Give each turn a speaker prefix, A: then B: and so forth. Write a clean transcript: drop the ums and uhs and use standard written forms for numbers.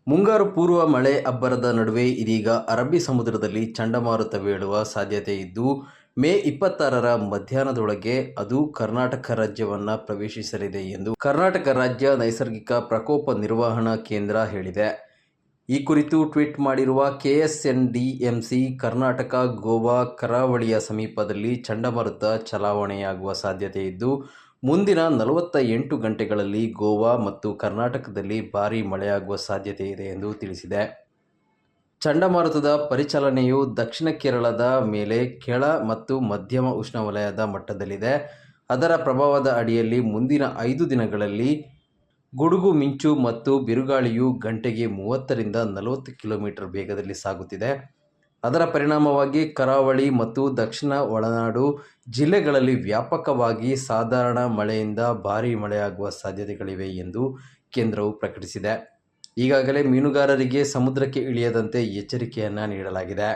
A: ಮುಂಗಾರು ಪೂರ್ವ ಮಳೆ ಅಬ್ಬರದ ನಡುವೆ ಇದೀಗ ಅರಬ್ಬಿ ಸಮುದ್ರದಲ್ಲಿ ಚಂಡಮಾರುತ ಬೀಳುವ ಸಾಧ್ಯತೆ ಇದ್ದು, ಮೇ 26ರ ಮಧ್ಯಾಹ್ನದೊಳಗೆ ಅದು ಕರ್ನಾಟಕ ರಾಜ್ಯವನ್ನು ಪ್ರವೇಶಿಸಲಿದೆ ಎಂದು ಕರ್ನಾಟಕ ರಾಜ್ಯ ನೈಸರ್ಗಿಕ ಪ್ರಕೋಪ ನಿರ್ವಹಣಾ ಕೇಂದ್ರ ಹೇಳಿದೆ. ಈ ಕುರಿತು ಟ್ವೀಟ್ ಮಾಡಿರುವ ಕೆಎಸ್ಎನ್ಡಿಎಂಸಿ, ಕರ್ನಾಟಕ ಗೋವಾ ಕರಾವಳಿಯ ಸಮೀಪದಲ್ಲಿ ಚಂಡಮಾರುತ ಚಲಾವಣೆಯಾಗುವ ಸಾಧ್ಯತೆ ಇದ್ದು, ಮುಂದಿನ 48 ಗಂಟೆಗಳಲ್ಲಿ ಗೋವಾ ಮತ್ತು ಕರ್ನಾಟಕದಲ್ಲಿ ಭಾರೀ ಮಳೆಯಾಗುವ ಸಾಧ್ಯತೆ ಇದೆ ಎಂದು ತಿಳಿಸಿದೆ. ಚಂಡಮಾರುತದ ಪರಿಚಲನೆಯು ದಕ್ಷಿಣ ಕೇರಳದ ಮೇಲೆ ಕೆಳ ಮತ್ತು ಮಧ್ಯಮ ಉಷ್ಣವಲಯದ ಮಟ್ಟದಲ್ಲಿದೆ. ಅದರ ಪ್ರಭಾವದ ಅಡಿಯಲ್ಲಿ ಮುಂದಿನ 5 ದಿನಗಳಲ್ಲಿ ಗುಡುಗು ಮಿಂಚು ಮತ್ತು ಬಿರುಗಾಳಿಯು ಗಂಟೆಗೆ 30ರಿಂದ 40 ಕಿಲೋಮೀಟರ್ ವೇಗದಲ್ಲಿ ಸಾಗುತ್ತಿದೆ. ಅದರ ಪರಿಣಾಮವಾಗಿ ಕರಾವಳಿ ಮತ್ತು ದಕ್ಷಿಣ ಒಳನಾಡು ಜಿಲ್ಲೆಗಳಲ್ಲಿ ವ್ಯಾಪಕವಾಗಿ ಸಾಧಾರಣ ಮಳೆಯಿಂದ ಭಾರೀ ಮಳೆಯಾಗುವ ಸಾಧ್ಯತೆಗಳಿವೆ ಎಂದು ಕೇಂದ್ರವು ಪ್ರಕಟಿಸಿದೆ. ಈಗಾಗಲೇ ಮೀನುಗಾರರಿಗೆ ಸಮುದ್ರಕ್ಕೆ ಇಳಿಯದಂತೆ ಎಚ್ಚರಿಕೆಯನ್ನು ನೀಡಲಾಗಿದೆ.